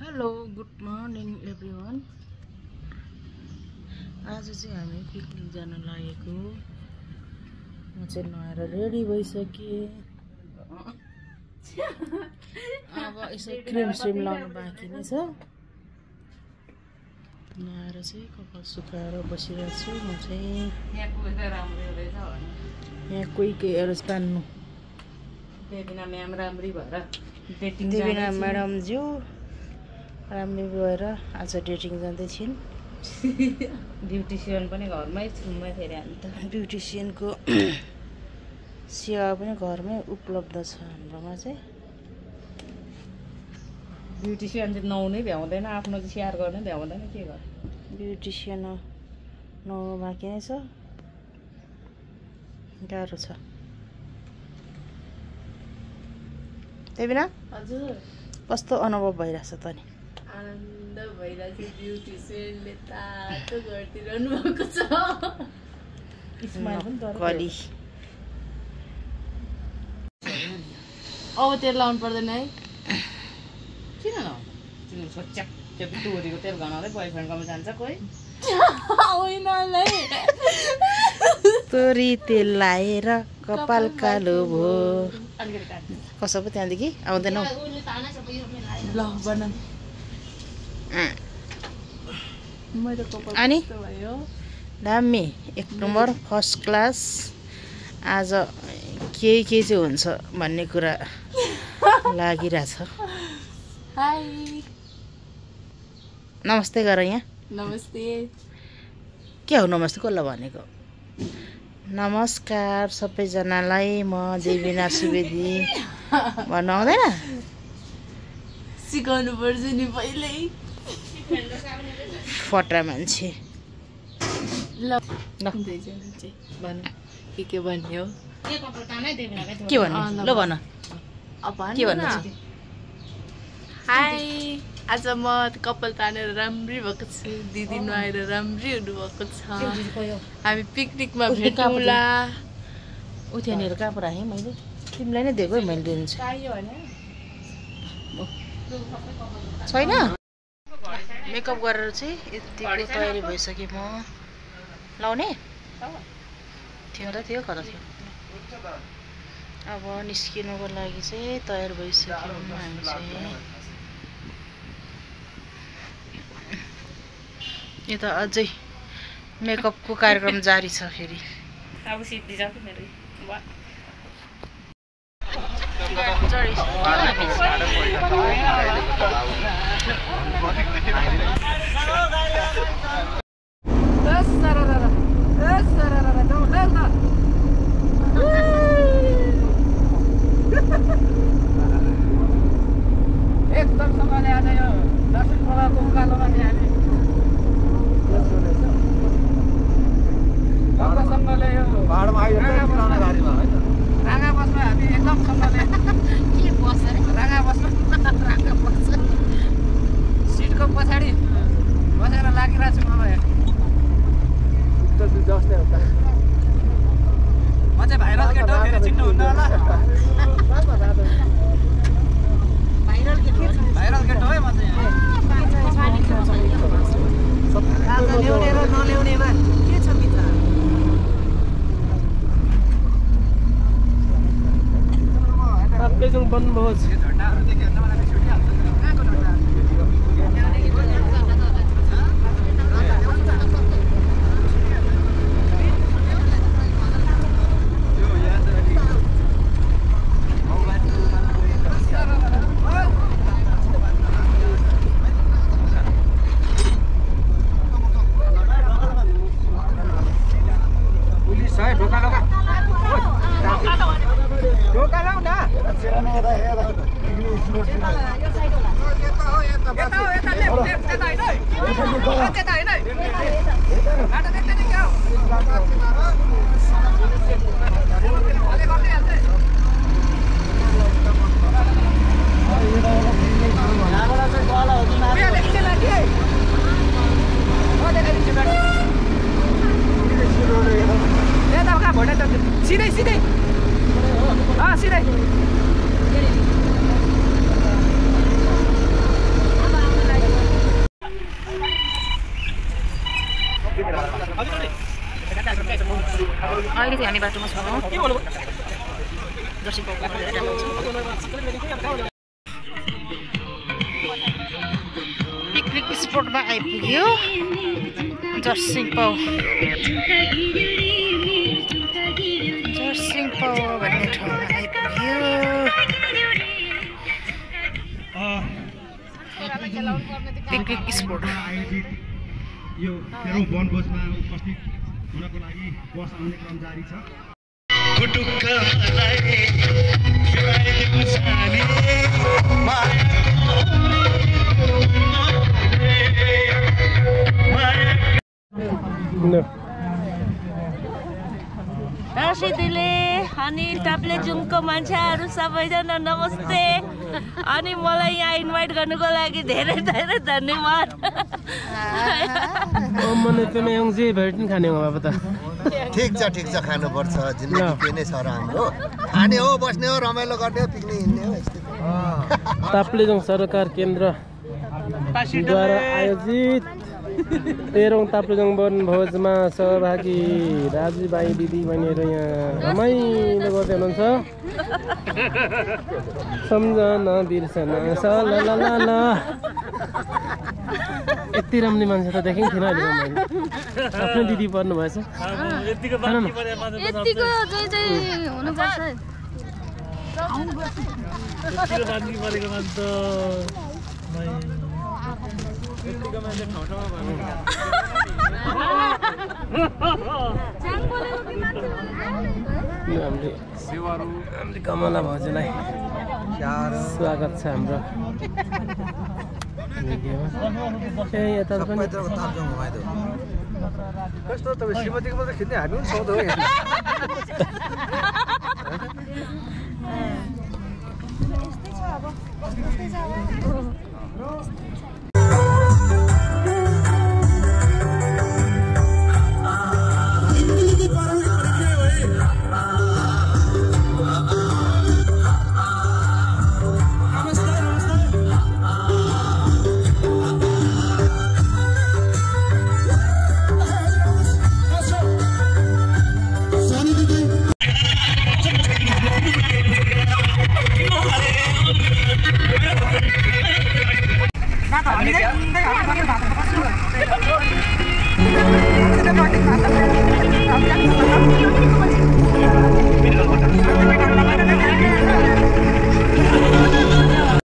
Hello good morning everyone. आज चाहिँ हामी पिकनिक जान लागेको। म चाहिँ नुहाएर रेडी भइसकेँ। अब यसो क्रिम स्रिम लाउनु बाँकी नै छ। नुहाएर चाहिँ कपाल सुकाएर बसिरहेको छु। म चाहिँ यहाँ कोही एरोज तान्नु देवीना म्याम राम्री भएर देवीना म्याडमज्यू राम्री भएर आज डेटिङ जाँदैछिन्। ब्युटिसियन पनि घरमै छुम्मै फेरि हामी त ब्युटिसियनको सेवा पनि घरमै उपलब्ध छ हाम्रोमा चाहिँ। ब्युटिसियन चाहिँ नुहाउनै भ्याउँदैन, आफ्नो चाहिँ स्याहार गर्नै भ्याउँदैन, के गर्नु। ब्युटिसियन नुहाउनु बाँकी नै छ, गाह्रो छ। देवीना हजुर कस्तो अनुभव भइरहेछ त नि? आनन्द भइरहेछ। ब्युटिसियनले तातो गरिदिरहनु भएको छ। स्माइल पनि कली अब तेल लाउनु पर्दैन है? किन लाउनु? तिम्रो छोच्च्याक टोरीको तेल गनाउँदै बोयफ्रेन्डकोमा जान्छ कोही होइन। तोरी तेल लाएर कपाल कालो भो। कसो पो त्यहाँदेखि आउँदैनौ? ल बना अनि दामी एक नम्बर फर्स्ट क्लास। आज के चाहिँ हुन्छ भन्ने कुरा लागिरहेछ। हाई नमस्ते गर यहाँ। नमस्ते। के हो नमस्ते? कसलाई भनेको? नमस्कार सबैजनालाई, म देवीना सुवेदी भन्नु आउँदैन? सिकाउनु पर्छ नि पहिल्यै। फटा मान्छे। ल भन के भन्ने हो? के भन्ने? ल भन के भन्नु छ? हाई आज म कपाल तानेर राम्री भएको छु। दिदी नुहाएर राम्री हुनुभएको छ। हामी पिकनिकमा भेटौँला। ऊ त्यहाँनिर कहाँ पो राखेँ मैले? तिमीलाई नै दिएको है मैले दिन्छु। छैन? मेकअप गरेर चाहिँ यतिको तयारी भइसकेँ म। लाउने थियो त थियो कता थियो? अब निस्किनुको लागि चाहिँ तयार भइसक्यौँ हामी चाहिँ। यता अझै मेकअपको कार्यक्रम जारी छ फेरि। अब सिद्धि जान्छ मेरो। एकदम सँगले आज यो दर्शन खोलाको उकालोमा चाहिँ हामी सँगले यो पाहाडमा राँगा बसमा हामी एकदम सँगले के बस्छ राँगा बसमा सिटको पछाडि बसेर लागिरहेको छु। म चाहिँ भाइरल केट हो, फेरि चिन्नु हुन्न होला। भाइरल केट हो है म चाहिँ। ल्याउने र नल्याउनेमा के छ मित्र? बनभोज सीधै सीधै सीधै जाने बाटोमा छौँ। जर्सी पाउको धेरै राम्रो छ। पिकनिक स्पटमा आइपुग्यो जर्सी पाउ। जर्सी पाउ भन्ने ठाउँमा आइपुग्यो। पिकनिक स्पट यो तेह्रौं वनभोजमा उपस्थित हुनको लागि बस आउने क्रम जारी छ। रसिदीले अनि टाप्लेजुङको मान्छेहरू सबैजना नमस्ते। अनि मलाई यहाँ इन्भाइट गर्नुको लागि धेरै धेरै धन्यवाद। ठिक छ खानुपर्छ। जिन्दगी के नै छ र हाम्रो। खाने हो, बस्ने हो, रमाइलो गर्ने हो, पिकनिक हिँड्ने हो। ताप्लेजुङ सरकार केन्द्रद्वारा आयोजित 13औं ताप्लेजुङ वनभोजमा सहभागी दाजुभाइ दिदीबहिनीहरू यहाँ रमाइलो गर्दै हुनुहुन्छ। सम्झना बिर्सना सललल। यति राम्रो मान्छे त देखेको थिएन अहिले मैले। आफ्नै दिदी पर्नु भएछ। यतिको चाहिँ हुनुपर्छ। हामीले कमला भाउजूलाई स्वागत छ हाम्रो भिडियोमा। यता पनि कस्तो तपाईँ श्रीमतीको मात्रै खिच्ने, हामी पनि सौदा हो। Nah,